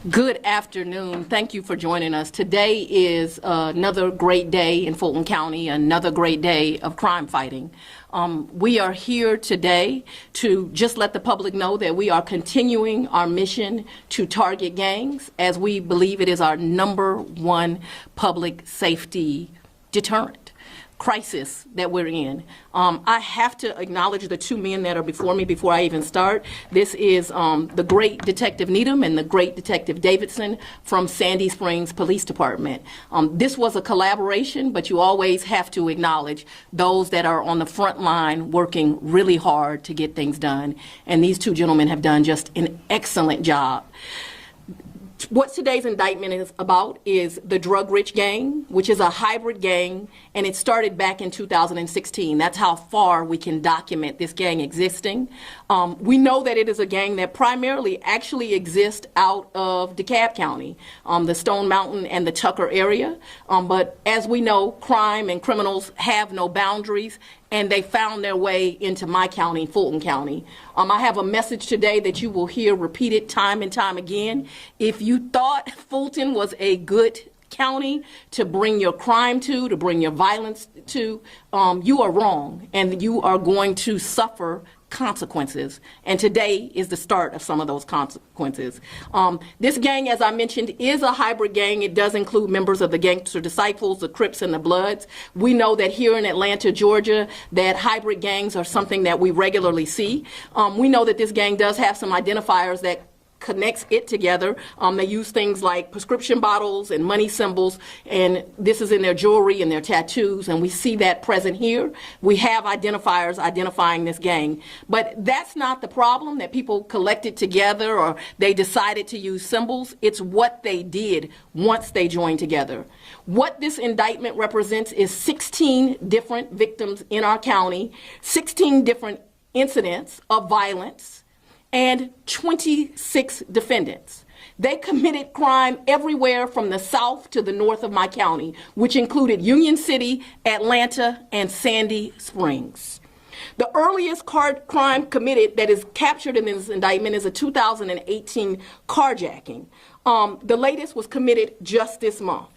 Good afternoon. Thank you for joining us. Today is another great day in Fulton County, another great day of crime fighting. We are here today to just let the public know that we are continuing our mission to target gangs, as we believe it is our #1 public safety deterrent crisis that we're in. I have to acknowledge the two men that are before me before I even start. This is the great Detective Needham and the great Detective Davidson from Sandy Springs Police Department. This was a collaboration, but you always have to acknowledge those that are on the front line working really hard to get things done. And these two gentlemen have done just an excellent job. What today's indictment is about is the Drug Rich Gang, which is a hybrid gang, and it started back in 2016. That's how far we can document this gang existing. We know that it is a gang that primarily actually exists out of DeKalb County, the Stone Mountain and the Tucker area. But as we know, crime and criminals have no boundaries, and they found their way into my county, Fulton County. I have a message today that you will hear repeated time and time again. If you thought Fulton was a good county to bring your crime to bring your violence to, you are wrong, and you are going to suffer consequences. And today is the start of some of those consequences. This gang, as I mentioned, is a hybrid gang. It does include members of the Gangster Disciples, the Crips, and the Bloods. We know that here in Atlanta, Georgia, that hybrid gangs are something that we regularly see. We know that this gang does have some identifiers that connects it together. They use things like prescription bottles and money symbols, and this is in their jewelry and their tattoos, and we see that present here. We have identifiers identifying this gang. But that's not the problem, that people collected together or they decided to use symbols. It's what they did once they joined together. What this indictment represents is 16 different victims in our county, 16 different incidents of violence, and 26 defendants. They committed crime everywhere from the south to the north of my county, which included Union City, Atlanta, and Sandy Springs. The earliest crime committed that is captured in this indictment is a 2018 carjacking. The latest was committed just this month.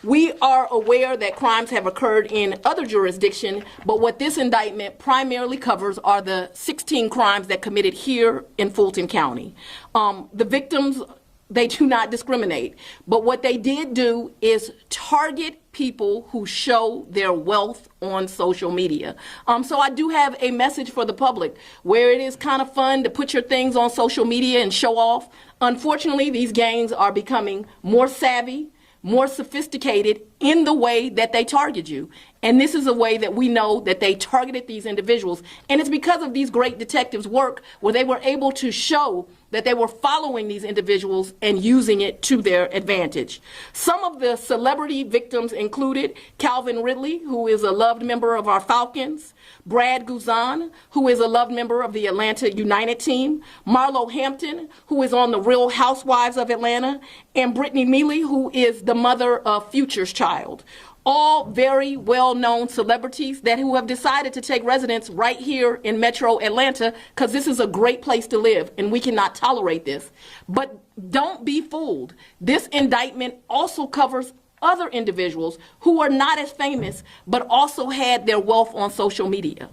We are aware that crimes have occurred in other jurisdictions, but what this indictment primarily covers are the 16 crimes that committed here in Fulton County. The victims, they do not discriminate, but what they did do is target people who show their wealth on social media. So I do have a message for the public. Where it is kind of fun to put your things on social media and show off, unfortunately, these gangs are becoming more savvy, more sophisticated in the way that they target you. And this is a way that we know that they targeted these individuals. And it's because of these great detectives' work where they were able to show that they were following these individuals and using it to their advantage. Some of the celebrity victims included Calvin Ridley, who is a loved member of our Falcons, Brad Guzan, who is a loved member of the Atlanta United team, Marlo Hampton, who is on the Real Housewives of Atlanta, and Brittany Mealy, who is the mother of Future's child. All very well-known celebrities who have decided to take residence right here in Metro Atlanta, because this is a great place to live and we cannot tolerate this. But don't be fooled. This indictment also covers other individuals who are not as famous but also had their wealth on social media.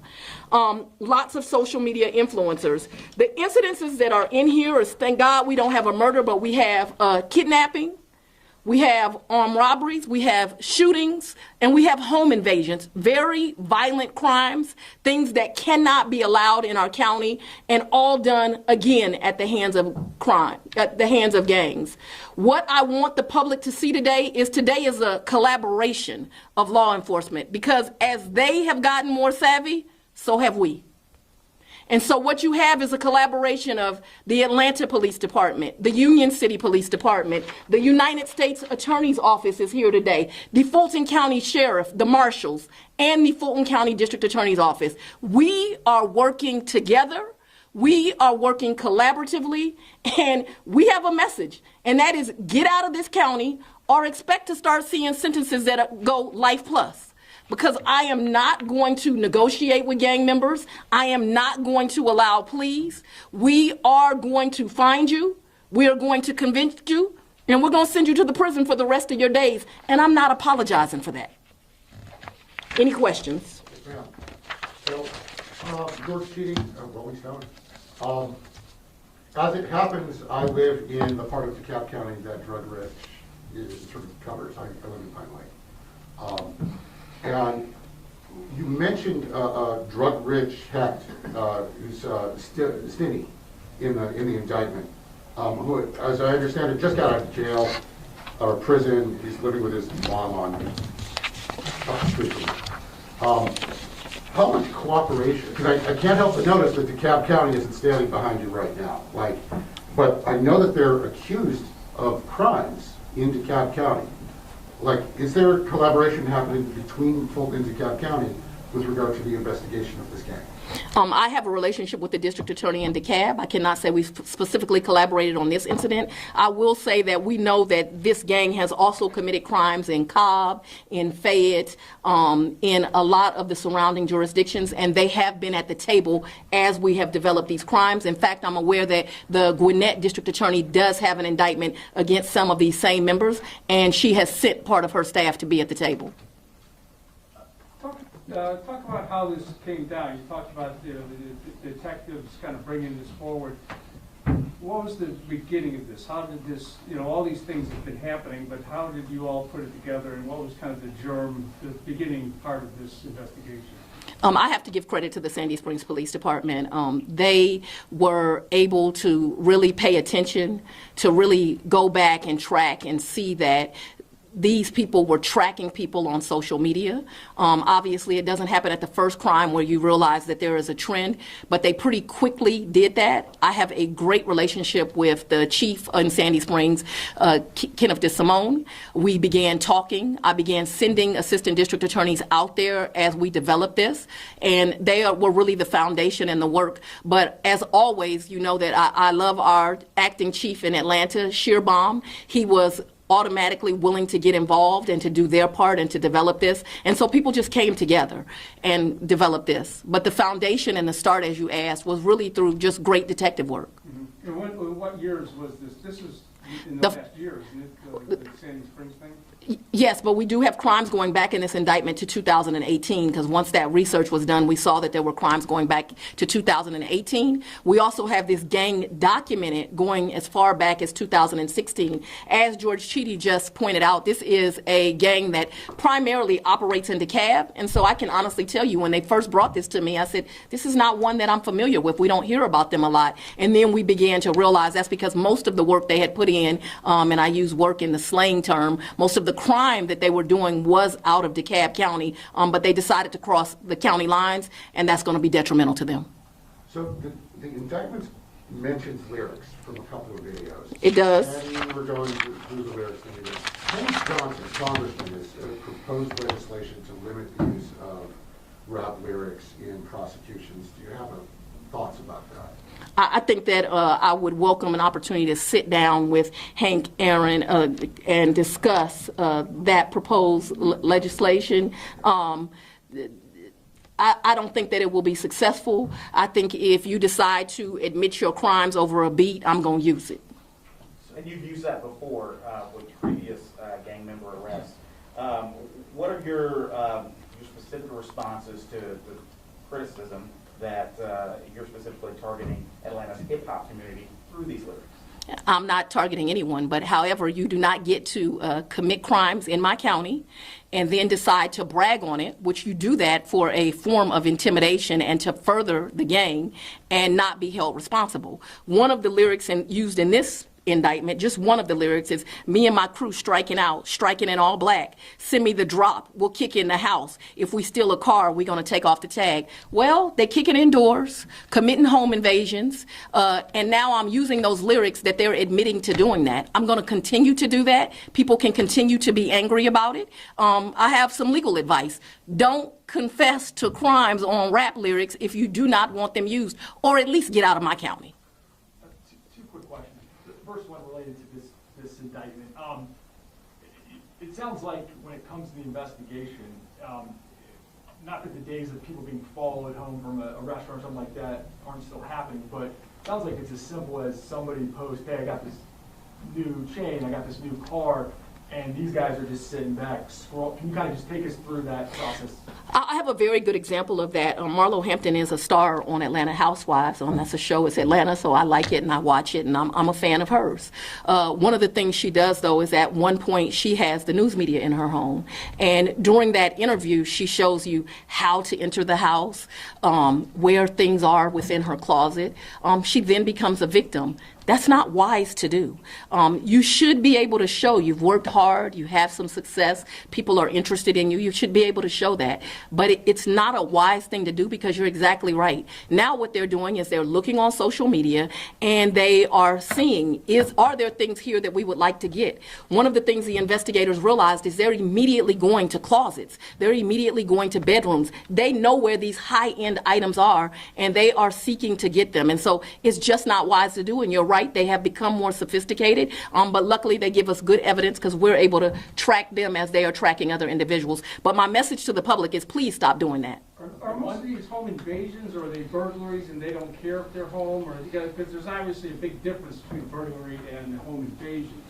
Lots of social media influencers. The incidences that are in here is, thank God we don't have a murder, but we have kidnapping, we have armed robberies, we have shootings, and we have home invasions. Very violent crimes, things that cannot be allowed in our county, and all done, again, at the hands of crime, at the hands of gangs. What I want the public to see today is a collaboration of law enforcement, because as they have gotten more savvy, so have we. And so what you have is a collaboration of the Atlanta Police Department, the Union City Police Department, the United States Attorney's Office is here today, the Fulton County Sheriff, the Marshals, and the Fulton County District Attorney's Office. We are working together. We are working collaboratively, and we have a message, and that is get out of this county or expect to start seeing sentences that go life plus. Because I am not going to negotiate with gang members. I am not going to allow pleas. We are going to find you. We are going to convict you, and we're going to send you to the prison for the rest of your days, and I'm not apologizing for that. Any questions? Yes, ma'am. So, George Cheating, Rolling Stone. As it happens, I live in the part of DeKalb County that drug rich sort of covers. I live in Pine Lake. And you mentioned a drug-rich Hecht, who's Stinny in the indictment, who, as I understand it, just got out of jail or prison. He's living with his mom on up the street from me. How much cooperation? Because I can't help but notice that DeKalb County isn't standing behind you right now. But I know that they're accused of crimes in DeKalb County. Is there collaboration happening between Fulton and DeKalb County with regard to the investigation of this gang? I have a relationship with the district attorney in DeKalb. I cannot say we specifically collaborated on this incident. I will say that we know that this gang has also committed crimes in Cobb, in Fayette, in a lot of the surrounding jurisdictions, and they have been at the table as we have developed these crimes. In fact, I'm aware that the Gwinnett district attorney does have an indictment against some of these same members, and she has sent part of her staff to be at the table. Talk about how this came down. You talked about the detectives kind of bringing this forward. What was the beginning of this? How did this, all these things have been happening, but how did you all put it together, and what was kind of the germ, the beginning part of this investigation? I have to give credit to the Sandy Springs Police Department. They were able to really pay attention, to really go back and track and see that these people were tracking people on social media. Obviously, it doesn't happen at the first crime where you realize that there is a trend, but they pretty quickly did that. I have a great relationship with the chief in Sandy Springs, Kenneth DeSimone. We began talking. I began sending assistant district attorneys out there as we developed this, and they were really the foundation and the work. But as always, you know that I love our acting chief in Atlanta, Shearbaum. He was automatically willing to get involved and to do their part and to develop this. And so people just came together and developed this. But the foundation and the start, as you asked, was really through just great detective work. Mm-hmm. And what years was this? This was in the last years, isn't it, the Sandy Springs thing? Yes, but we do have crimes going back in this indictment to 2018, because once that research was done, we saw that there were crimes going back to 2018. We also have this gang documented going as far back as 2016. As George Cheaty just pointed out, this is a gang that primarily operates in DeKalb, and so I can honestly tell you, when they first brought this to me, I said, this is not one that I'm familiar with. We don't hear about them a lot. And then we began to realize that's because most of the work they had put in, and I use work in the slang term, most of the crime that they were doing was out of DeKalb County, but they decided to cross the county lines, and that's going to be detrimental to them. So the indictment mentions lyrics from a couple of videos. It does. And we're going through the lyrics. Henry Johnson, Congressman, has proposed legislation to limit the use of rap lyrics in prosecutions. Do you have thoughts about that? I think that I would welcome an opportunity to sit down with Hank Aaron and discuss that proposed legislation. I don't think that it will be successful. I think if you decide to admit your crimes over a beat, I'm going to use it. And you've used that before with previous gang member arrests. What are your specific responses to the criticism that you're specifically targeting Atlanta's hip-hop community through these lyrics? I'm not targeting anyone, but however, you do not get to commit crimes in my county and then decide to brag on it, which you do that for a form of intimidation and to further the gang and not be held responsible. One of the lyrics used in this indictment, just one of the lyrics, is me and my crew striking out, striking in all black. Send me the drop, we'll kick in the house. If we steal a car, we're going to take off the tag. Well, they kick it indoors, committing home invasions, and now I'm using those lyrics that they're admitting to doing that. I'm going to continue to do that. People can continue to be angry about it. I have some legal advice. Don't confess to crimes on rap lyrics if you do not want them used, or at least get out of my county. Two quick questions. The first one related to this indictment. It sounds like when it comes to the investigation, not that the days of people being followed home from a restaurant or something like that aren't still happening, but sounds like it's as simple as somebody posts, hey, I got this new chain, I got this new car, and these guys are just sitting back, scroll. Can you kind of just take us through that process? I have a very good example of that. Marlo Hampton is a star on Atlanta Housewives. That's a show. It's Atlanta, so I like it and I watch it, and I'm a fan of hers. One of the things she does, though, is at one point she has the news media in her home. And during that interview, she shows you how to enter the house, where things are within her closet. She then becomes a victim. That's not wise to do. You should be able to show you've worked hard, you have some success, people are interested in you. You should be able to show that. But it's not a wise thing to do, because you're exactly right. Now what they're doing is they're looking on social media and they are seeing, are there things here that we would like to get? One of the things the investigators realized is they're immediately going to closets. They're immediately going to bedrooms. They know where these high-end items are, and they are seeking to get them. And so it's just not wise to do, and you're right, they have become more sophisticated, but luckily they give us good evidence because we're able to track them as they are tracking other individuals. But my message to the public is please stop doing that. Are most of these home invasions, or are they burglaries and they don't care if they're home? Or because there's obviously a big difference between burglary and home invasion.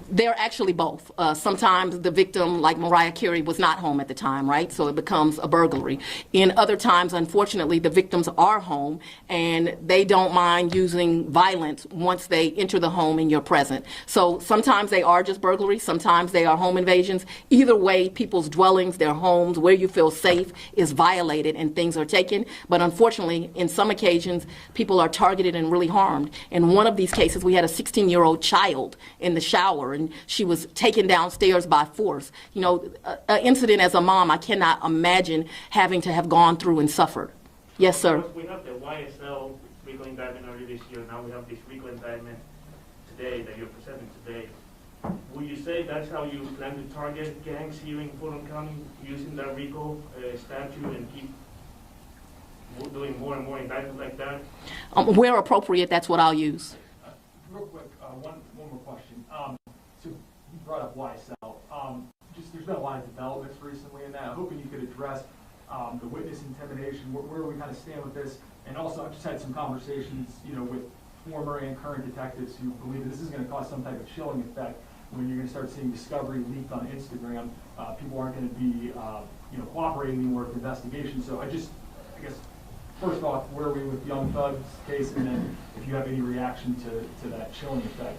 They're actually both. Sometimes the victim, like Mariah Carey, was not home at the time, right? So it becomes a burglary. In other times, unfortunately, the victims are home and they don't mind using violence once they enter the home and you're present. So sometimes they are just burglaries, sometimes they are home invasions. Either way, people's dwellings, their homes, where you feel safe is violated and things are taken. But unfortunately, in some occasions, people are targeted and really harmed. In one of these cases, we had a 16-year-old child in the shower, and she was taken downstairs by force. You know, an incident as a mom, I cannot imagine having to have gone through and suffered. Yes, sir. We have the YSL RICO indictment earlier this year. Now we have this RICO indictment today that you're presenting today. Would you say that's how you plan to target gangs here in Fulton County, using that RICO statute and keep doing more and more indictments like that? Where appropriate, that's what I'll use. Real quick, one more question. So you brought up YSL. There's been a lot of developments recently in that. I'm hoping you could address the witness intimidation, where we kind of stand with this. And also, I've just had some conversations, with former and current detectives who believe that this is going to cause some type of chilling effect when you're going to start seeing discovery leaked on Instagram. People aren't going to be, cooperating anymore with the investigation. So I guess, first off, where are we with Young Thug's case, and then if you have any reaction to that chilling effect?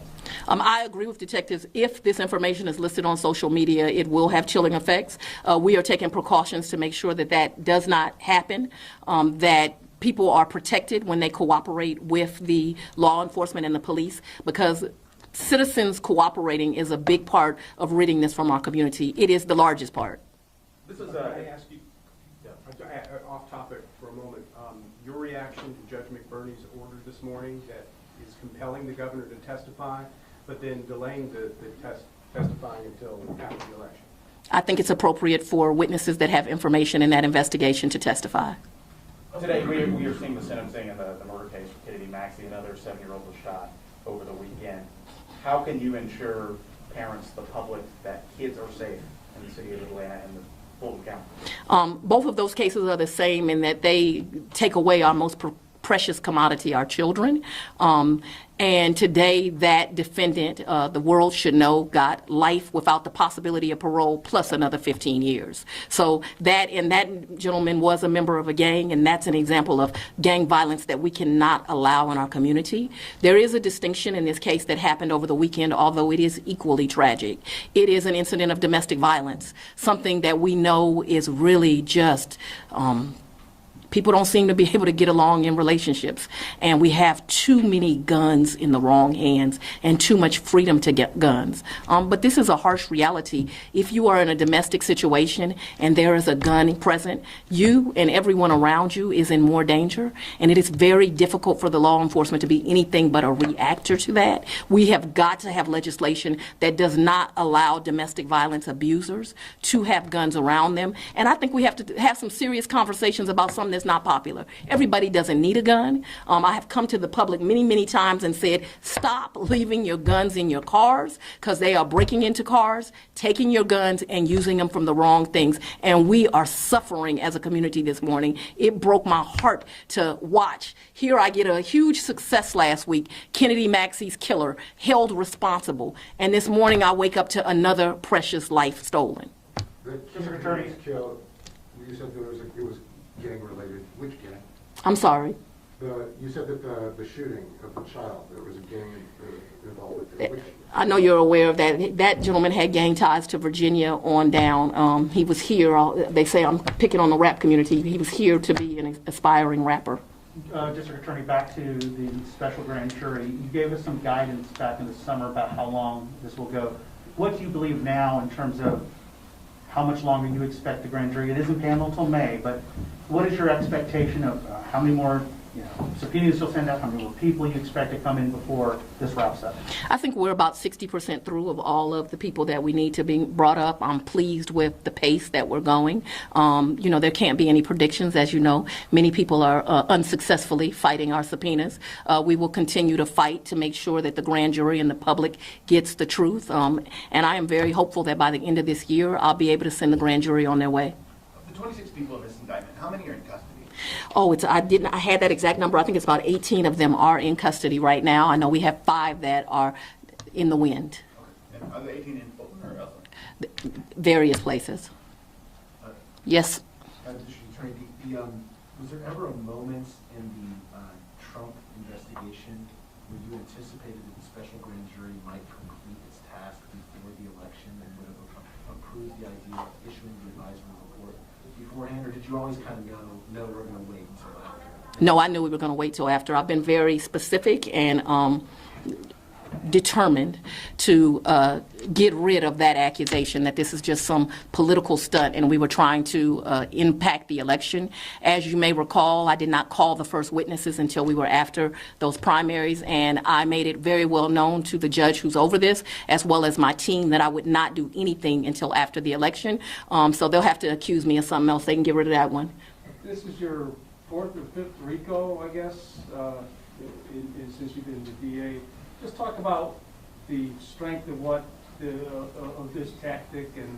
I agree with detectives. If this information is listed on social media, it will have chilling effects. We are taking precautions to make sure that that does not happen, that people are protected when they cooperate with the law enforcement and the police, because citizens cooperating is a big part of ridding this from our community. It is the largest part. This is I ask you, off topic for a moment, your reaction to Judge McBurney's order this morning that is compelling the governor to testify, but then delaying the testifying until after the election? I think it's appropriate for witnesses that have information in that investigation to testify. Today, we are seeing the sentencing in the murder case for Kennedy Maxey. Another 7-year-old was shot over the weekend. How can you ensure parents, the public, that kids are safe in the city of Atlanta and the Fulton County? Both of those cases are the same in that they take away our most precious commodity, our children. And today, that defendant, the world should know, got life without the possibility of parole plus another 15 years. So that gentleman was a member of a gang, and that's an example of gang violence that we cannot allow in our community. There is a distinction in this case that happened over the weekend, although it is equally tragic. It is an incident of domestic violence, something that we know is really just people don't seem to be able to get along in relationships, and we have too many guns in the wrong hands and too much freedom to get guns. But this is a harsh reality. If you are in a domestic situation and there is a gun present, you and everyone around you is in more danger, and it is very difficult for the law enforcement to be anything but a reactor to that. We have got to have legislation that does not allow domestic violence abusers to have guns around them, and I think we have to have some serious conversations about something is not popular. Everybody doesn't need a gun. I have come to the public many, many times and said, stop leaving your guns in your cars, because they are breaking into cars, taking your guns and using them from the wrong things. And we are suffering as a community this morning. It broke my heart to watch. Here I get a huge success last week. Kennedy Maxey's killer held responsible. And this morning I wake up to another precious life stolen. District Attorney. Killed, you said that it was gang related. Which gang? I'm sorry. You said that the shooting of the child, there was a gang involved with it. Which? I know you're aware of that. That gentleman had gang ties to Virginia on down. He was here. They say I'm picking on the rap community. He was here to be an aspiring rapper. District Attorney, back to the special grand jury. You gave us some guidance back in the summer about how long this will go. What do you believe now in terms of how much longer you expect the grand jury? It isn't paneled till May, but what is your expectation of how many more subpoenas you'll send out, how many more people you expect to come in before this wraps up? I think we're about 60% through of all of the people that we need to be brought up. I'm pleased with the pace that we're going. There can't be any predictions, as you know. Many people are unsuccessfully fighting our subpoenas. We will continue to fight to make sure that the grand jury and the public gets the truth. And I am very hopeful that by the end of this year, I'll be able to send the grand jury on their way. Of the 26 people in this indictment, how many are in custody? Oh, I had that exact number. I think it's about 18 of them are in custody right now. I know we have 5 that are in the wind. Okay. And are the 18 in Fulton or elsewhere? Various places. Yes. District Attorney, was there ever a moment in the Trump investigation where you anticipated that the special grand jury might complete its task before the election and would have approved the idea of issuing the advisory report beforehand, or did you always kind of know we're going to wait until after? No, I knew we were going to wait till after. I've been very specific and determined to get rid of that accusation that this is just some political stunt and we were trying to impact the election. As you may recall, I did not call the first witnesses until we were after those primaries, and I made it very well known to the judge who's over this, as well as my team, that I would not do anything until after the election. So they'll have to accuse me of something else. They can get rid of that one. This is your 4th or 5th RICO, I guess, since you've been the DA. Just talk about the strength of of this tactic and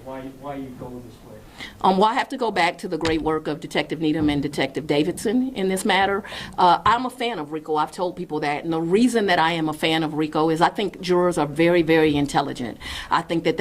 why you go this way. Well, I have to go back to the great work of Detective Needham and Detective Davidson in this matter. I'm a fan of RICO. I've told people that. And the reason that I am a fan of RICO is I think jurors are very, very intelligent. I think that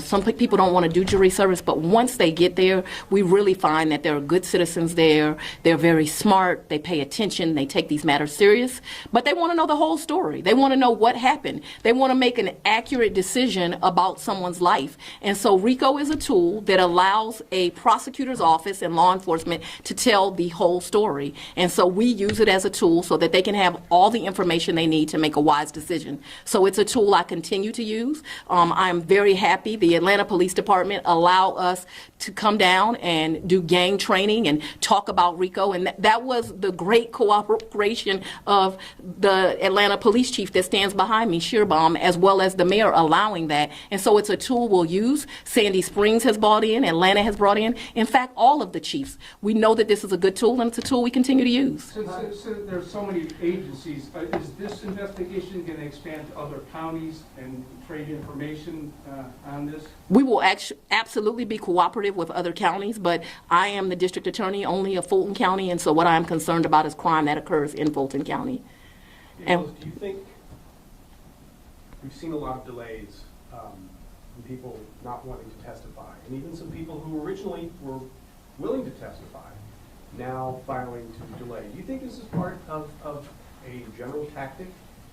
some people don't want to do jury service, but once they get there, we really find that there are good citizens there. They're very smart. They pay attention. They take these matters serious. But they want to know the whole story. They want to know what happened. They want to make an accurate decision about someone's life. And so RICO is a tool that allows a prosecutor's office and law enforcement to tell the whole story. And so we use it as a tool so that they can have all the information they need to make a wise decision. So it's a tool I continue to use. I'm very happy the Atlanta Police Department allow us to come down and do gang training and talk about RICO. And that was the great cooperation of the Atlanta police chief that stands behind me, Shearbaum, as well as the mayor allowing that. And so it's a tool we'll use. Sandy Springs has brought in, Atlanta has brought in. In fact, all of the chiefs. We know that this is a good tool, and it's a tool we continue to use. Since there's so many agencies, is this investigation going to expand to other counties and trade information on this? We will absolutely be cooperative with other counties, but I am the district attorney only of Fulton County, and so what I'm concerned about is crime that occurs in Fulton County. Do you think we've seen a lot of delays from people not wanting to testify, and even some people who originally were willing to testify now filing to delay? Do you think this is part of a general tactic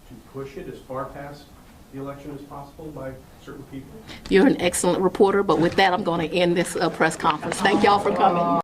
to push it as far past the election as possible by certain people? You're an excellent reporter, but with that, I'm going to end this press conference. Thank y'all for coming.